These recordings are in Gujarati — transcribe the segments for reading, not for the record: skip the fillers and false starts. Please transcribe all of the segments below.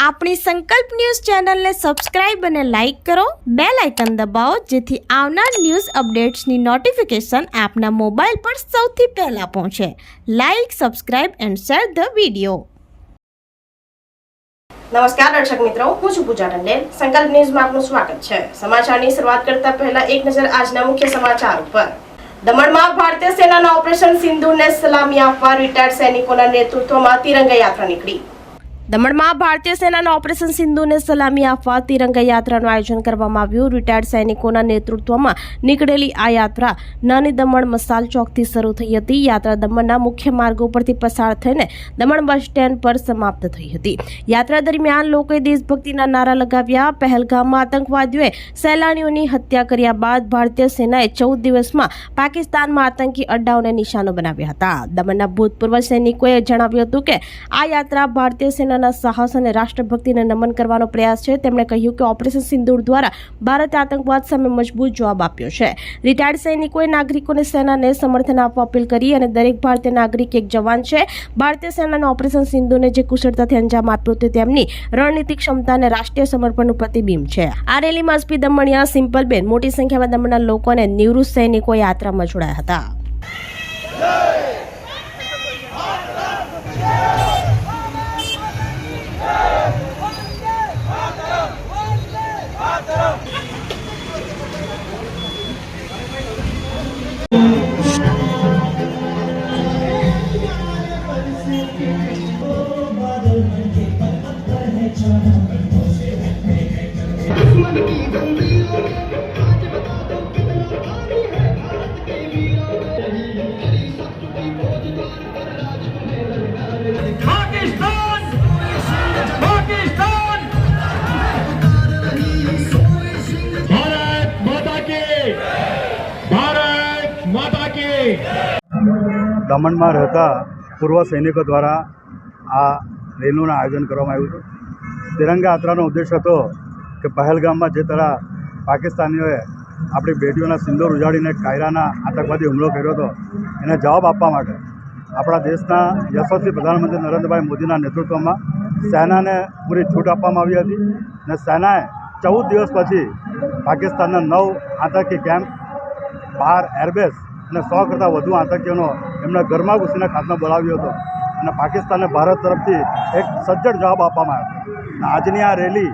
આપણી સંકલ્પ ન્યૂઝ ચેનલને સબસ્ક્રાઇબ અને લાઇક કરો, બેલ આઇકન દબાવો જેથી આવનાર ન્યૂઝ અપડેટ્સની નોટિફિકેશન આપના મોબાઈલ પર સૌથી પહેલા પહોંચે. Like, subscribe and share the video. નમસ્કાર દર્શક મિત્રો, હું છું પૂજા ટંડેલ. સંકલ્પ ન્યૂઝમાં આપનું સ્વાગત છે. સમાચારની શરૂઆત કરતા પહેલા એક નજર આજના મુખ્ય સમાચાર ઉપર. દમણમાં ભારતીય સેનાના ઓપરેશન સિંધુને સલામી આપવા રિટાયર્ડ સૈનિકોના નેતૃત્વમાં તિરંગા યાત્રા નીકળી. દમણમાં ભારતીય સેનાના ઓપરેશન સિંધુને સલામી આપવા તિરંગા યાત્રાનું આયોજન કરવામાં આવ્યું. રિટાયર્ડ સૈનિકોના નેતૃત્વમાં નીકળેલી આ યાત્રા નાની દમણ મસાલ ચોકથી શરૂ થઈ હતી. યાત્રા દમણના મુખ્ય માર્ગો પરથી પસાર થઈને દમણ બસ સ્ટેન્ડ પર સમાપ્ત થઈ હતી. યાત્રા દરમિયાન લોકોએ દેશભક્તિના નારા લગાવ્યા. પહેલગામમાં આતંકવાદીઓએ સહેલાણીઓની હત્યા કર્યા બાદ ભારતીય સેનાએ 14 દિવસમાં પાકિસ્તાનમાં આતંકી અડ્ડાઓને નિશાનો બનાવ્યા હતા. દમણના ભૂતપૂર્વ સૈનિકોએ જણાવ્યું હતું કે આ યાત્રા ભારતીય સેના સાહસ અને રાષ્ટ્રભક્તિને નમન કરવાનો પ્રયાસ છે. તેમણે કહ્યું કે ઓપરેશન સિંદૂર દ્વારા ભારતે આતંકવાદ સામે મજબૂત જવાબ આપ્યો છે. રિટાયર્ડ સૈનિકોએ નાગરિકોને સેનાને સમર્થન આપવા અપીલ કરી અને દરેક ભારતીય નાગરિક એક જવાન છે. ભારતીય સેનાના ઓપરેશન સિંધુને જે કુશળતાથી અંજામ આપ્યો તે તેમની રણનીતિક ક્ષમતા અને રાષ્ટ્રીય સમર્પણનું પ્રતિબિંબ છે. આ રેલીમાં એસપી દમણિયા સિમ્પલબેન, મોટી સંખ્યામાં દમણના લોકો અને નિવૃત્ત સૈનિકો યાત્રામાં જોડાયા હતા. દમણમાં રહેતા પૂર્વ સૈનિકો દ્વારા આ રેલીનું આયોજન કરવામાં આવ્યું હતું. તિરંગા યાત્રાનો ઉદ્દેશ હતો કે પહેલગામમાં જે તરહ પાકિસ્તાનીઓએ આપણી બેટીઓના સિંદૂર ઉજાડીને કાયરાના આતંકવાદી હુમલો કર્યો હતો એને જવાબ આપવા માટે આપણા દેશના યશસ્વી પ્રધાનમંત્રી નરેન્દ્રભાઈ મોદીના નેતૃત્વમાં સેનાને પૂરી છૂટ આપવામાં આવી હતી અને સેનાએ 14 દિવસ પછી પાકિસ્તાનના 9 આતંકી કેમ્પ, 12 એરબેઝ અને 100 કરતાં વધુ આતંકીઓનો એમના ઘરમાં ઘૂસીને ખાતમો બોલાવ્યો હતો અને પાકિસ્તાનને ભારત તરફથી એક સજ્જડ જવાબ આપવામાં આવ્યો. આજની આ રેલી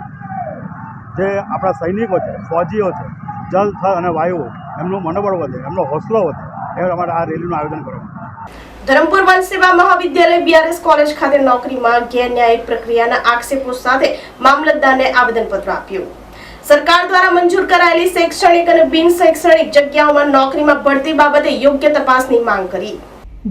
જે આપણા સૈનિકો છે, ફૌજીઓ છે, જલ, થલ અને વાયુ, એમનું મનોબળ વધે, એમનો હોસલો વધે એ માટે આ રેલીનું આયોજન કરવામાં આવ્યું. ધરમપુર વન સેવા મહાવિદ્યાલય બીઆરએસ કોલેજ ખાતે નોકરીમાં ગેરન્યાયિક પ્રક્રિયાના આક્ષેપો સાથે મામલતદારને આવેદનપત્ર આપ્યું. સરકાર દ્વારા મંજૂર કરાયેલી શૈક્ષણિક અને બિન શૈક્ષણિક જગ્યાઓમાં નોકરીમાં ભરતી બાબતે યોગ્ય તપાસની માંગ કરી.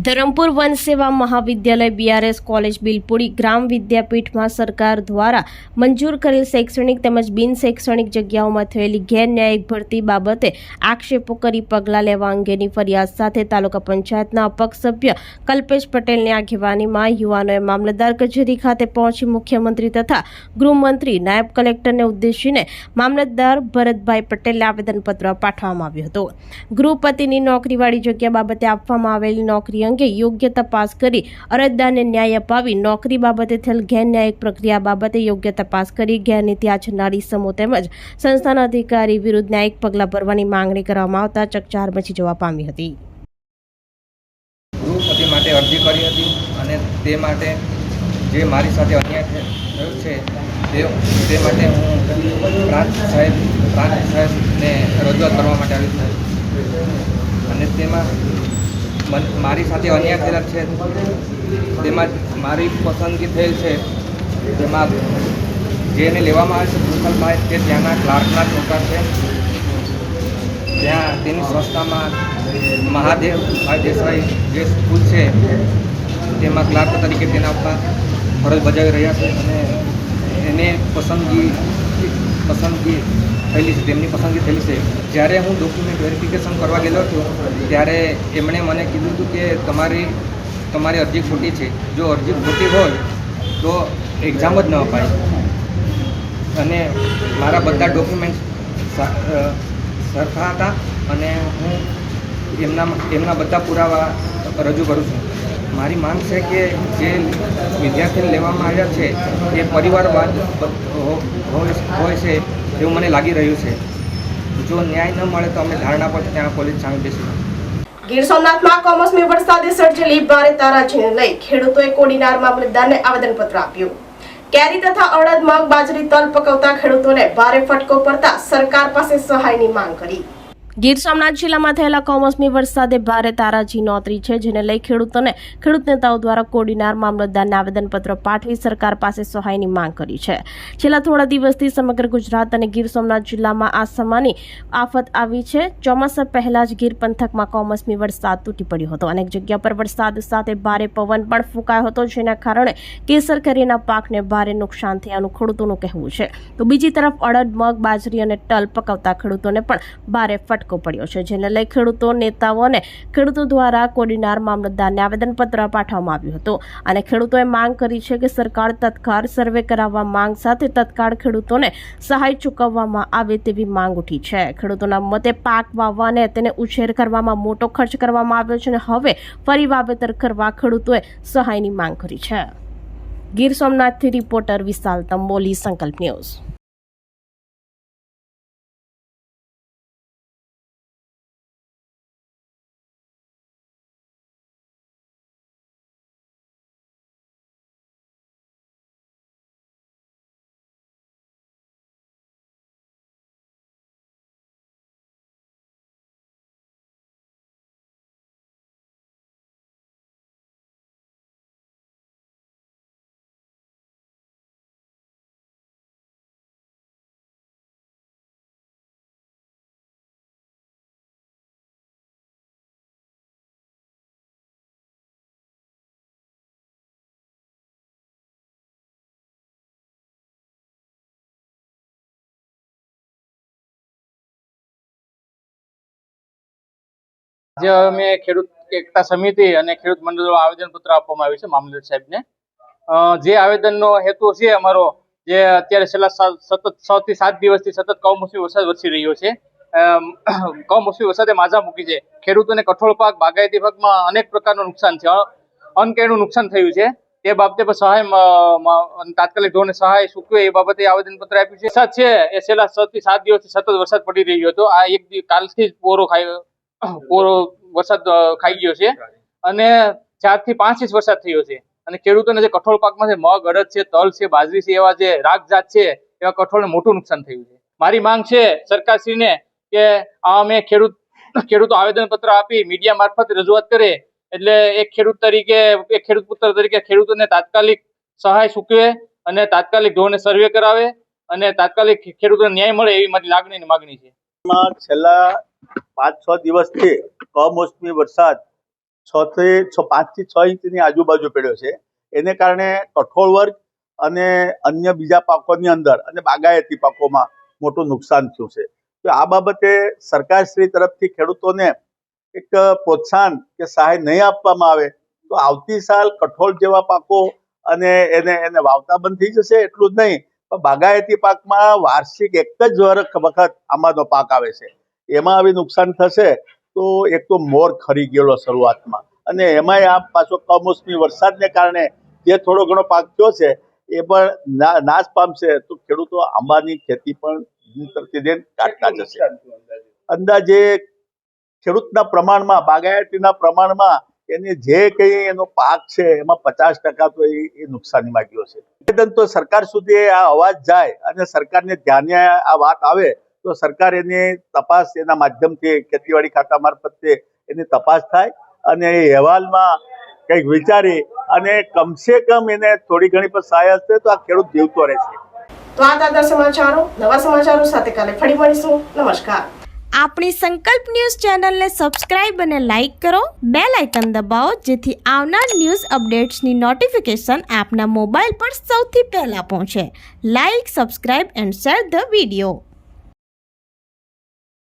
ધરમપુર વન સેવા મહાવિદ્યાલય બીઆરએસ કોલેજ બિલપુડી ગ્રામ વિદ્યાપીઠમાં સરકાર દ્વારા મંજૂર કરેલ શૈક્ષણિક તેમજ બિન શૈક્ષણિક જગ્યાઓમાં થયેલી ગેરન્યાયિક ભરતી બાબતે આક્ષેપો કરી પગલાં લેવા અંગેની ફરિયાદ સાથે તાલુકા પંચાયતના અપક્ષ સભ્ય કલ્પેશ પટેલની આગેવાનીમાં યુવાનોએ મામલતદાર કચેરી ખાતે પહોંચી મુખ્યમંત્રી તથા ગૃહમંત્રી, નાયબ કલેક્ટરને ઉદ્દેશીને મામલતદાર ભરતભાઈ પટેલને આવેદનપત્ર પાઠવવામાં આવ્યું હતું. ગૃહપતિની નોકરીવાળી જગ્યા બાબતે આપવામાં આવેલી નોકરી અંગે યોગ્ય તપાસ કરી અરજદારને ન્યાય અપાવી નોકરી બાબતે થયેલ ગેરન્યાયિક પ્રક્રિયા બાબતે યોગ્ય તપાસ કરી ગેરનીતિ આચરનારી સમૂહ તેમજ સંસ્થાના અધિકારી વિરુદ્ધ ન્યાયિક પગલાં ભરવાની માંગણી કરવામાં આવતા ચકચાર મચી જવા પામી હતી. ગૃહપતિ માટે અરજી કરી હતી અને તે માટે જે મારી સાથે અન્યાય થયો છે તે માટે હું પ્રાંત સાહેબને રજૂઆત કરવા માટે આવી છું અને તેમાં મારી સાથે અન્યાય થયેલા છે તેમાં મારી પસંદગી થયેલ છે. તેમાં જેને લેવામાં આવે છે કુશલભાઈ તે ત્યાંના ક્લાર્કના છોકરા છે. ત્યાં તેની સંસ્થામાં મહાદેવભાઈ દેસાઈ જે સ્કૂલ છે તેમાં ક્લાર્ક તરીકે તેના ઉપર ફરજ બજાવી રહ્યા છે અને એને પસંદગી થયેલી છે, તેમની પસંદગી થયેલી છે. જ્યારે હું ડોક્યુમેન્ટ વેરિફિકેશન કરવા ગયેલો હતો ત્યારે એમણે મને કીધું હતું કે તમારી અરજી ખોટી છે. જો અરજી ખોટી હોય તો એક્ઝામ જ ન અપાય અને મારા બધા ડોક્યુમેન્ટ સરખા હતા અને હું એમના બધા પુરાવા રજૂ કરું છું. મારી માંગ છે કે જે વિદ્યાર્થીને લેવામાં આવ્યા છે એ પરિવારવાદ હોય છે એવું મને લાગી રહ્યું છે. જો ન્યાય ન મળે તો અમે ધારણા પર ત્યાં પોલીસ સામે બેસીશું. ગીર સોમનાથમાં કમોસમી વરસાદે સર્જેલી ભારે તારાજીને લઈ ખેડૂતોએ કોડીનાર મામલતદારને આવેદનપત્ર આપ્યું. કેરી તથા અડદ, મગ, બાજરી, તલ પકવતા ખેડૂતોને ભારે ફટકો પડતા સરકાર પાસે સહાયની માંગ કરી. ગીર સોમનાથ જિલ્લામાં થયેલા કમોસમી વરસાદે ભારે તારાજી નોતરી છે, જેને લઈ ખેડૂત નેતાઓ દ્વારા કોડીનાર મામલતદારને આવેદનપત્ર પાઠવી સરકાર પાસે સહાયની માંગ કરી છે. છેલ્લા થોડા દિવસથી સમગ્ર ગુજરાત અને ગીર સોમનાથ જિલ્લામાં આ સમાની આફત આવી છે. ચોમાસા પહેલા જ ગીર પંથકમાં કમોસમી વરસાદ તૂટી પડ્યો હતો. અનેક જગ્યા પર વરસાદ સાથે ભારે પવન પણ ફૂંકાયો હતો, જેના કારણે કેસર કેરીના પાકને ભારે નુકસાન થયાનું ખેડૂતોનું કહેવું છે. તો બીજી તરફ અડદ, મગ, બાજરી અને તલ પકવતા ખેડૂતોને પણ ભારે પડ્યો છે, જેને લઈ ખેડૂતો દ્વારા કોડીનાર મામલતદારને આવેદનપત્ર પાઠવવામાં આવ્યું હતું. અને ખેડૂતોએ માંગ કરી છે કે સરકાર તત્કાળ સર્વે કરાવવા માંગ સાથે તત્કાળ ખેડૂતોને સહાય ચૂકવવામાં આવે તેવી માંગ ઉઠી છે. ખેડૂતોના મતે પાક વાવવા અને તેને ઉછેર કરવામાં મોટો ખર્ચ કરવામાં આવ્યો છે અને હવે ફરી વાવેતર કરવા ખેડૂતોએ સહાયની માંગ કરી છે. ગીર સોમનાથથી રિપોર્ટર વિશાલ તંબોલી, સંકલ્પ ન્યૂઝ. આજે અમે ખેડૂત એકતા સમિતિ અને ખેડૂત મંડળો આવેદનપત્ર આપવામાં આવ્યું છે મામલતદાર સાહેબને. જે આવેદનનો હેતુ છે અમારો, જે અત્યારે છેલ્લા સતત 6 થી 7 દિવસથી સતત કમોસમી વરસાદ વરસી રહ્યો છે. કમોસમી વરસાદે માઝા મૂકી છે. ખેડૂતોને કઠોળ પાક, બાગાયતી પાકમાં અનેક પ્રકારનું નુકસાન છે, અનકેનું નુકસાન થયું છે. તે બાબતે પણ સહાય તાત્કાલિક ધોરણે સહાય ચૂકવે એ બાબતે આવેદનપત્ર આપ્યું છે. વરસાદ છે એ છેલ્લા 6 થી 7 દિવસથી સતત વરસાદ પડી રહ્યો હતો. આ એક કાલથી જ પૂરો વરસાદ ખાઈ ગયો છે અને 4 થી 5 ઇંચ વરસાદ થયો છે. અને ખેડૂતોને જે કઠોળ પાકમાં છે, મગ, અડદ છે, તલ છે, બાજરી છે, એવા જે રાગજાત છે એવા કઠોળને મોટું નુકસાન થયું છે. મારી માંગ છે સરકારશ્રીને કે અમે ખેડૂતો આવેદનપત્ર આપી મીડિયા મારફત રજૂઆત કરે, એટલે એક ખેડૂત પુત્ર તરીકે ખેડૂતોને તાત્કાલિક સહાય ચૂકવે અને તાત્કાલિક ધોરણે સર્વે કરાવે અને તાત્કાલિક ખેડૂતોને ન્યાય મળે એવી મારી માગણી છે. છેલ્લા 5-6 દિવસથી કમોસમી વરસાદ 5 થી 6 ઇંચની આજુબાજુ પડ્યો છે. એને કારણે કઠોળ વર્ગ અને અન્ય બીજા પાકોની અંદર અને બાગાયતી પાકોમાં મોટું નુકસાન થયું છે. તો આ બાબતે સરકારશ્રી તરફથી ખેડૂતોને એક પ્રોત્સાહન કે સહાય નહીં આપવામાં આવે તો આવતી સાલ કઠોળ જેવા પાકો અને એને વાવતા બંધ થઈ જશે. એટલું જ નહીં, પણ બાગાયતી પાકમાં વાર્ષિક એક જ વખત આંબાનો પાક આવે છે. એમાં આવી નુકસાન થશે તો એક તો મોર ખરી ગયેલો શરૂઆતમાં, અને એમાંય આ પાછો કમોસમી વરસાદને કારણે જે થોડો ઘણો પાક થયો છે એ પણ નાશ પામશે. તો ખેડૂતો આંબાની ખેતી પણ કાઢતા જશે. અંદાજે ખેડૂતના પ્રમાણમાં, બાગાયતીના પ્રમાણમાં એની જે કંઈ એનો પાક છે એમાં 50% તો એ નુકસાનીમાં ગયો છે. આવેદન તો સરકાર સુધી આ અવાજ જાય અને સરકારને ધ્યાને આ વાત આવે તો સરકાર એની તપાસ એના માધ્યમથી ખેતીવાડી ખાતા મારફતે એની તપાસ થાય અને એ અહેવાલમાં કંઈક વિચારી અને કમસે કમ એને થોડી ઘણી પણ સહાય હશે તો આ ખેડૂત જીવતો રહેશે. તો આ હતા સમાચારો. નવા સમાચારો સાથે કાલે ફરી મળીશું. નમસ્કાર. આપણી સંકલ્પ ન્યૂઝ ચેનલને સબસ્ક્રાઇબ અને લાઇક કરો, બેલ આઇકન દબાવો, જેથી આવનાર ન્યૂઝ અપડેટ્સની નોટિફિકેશન આપના મોબાઈલ પર સૌથી પહેલા પહોંચે. Like, subscribe and share the video.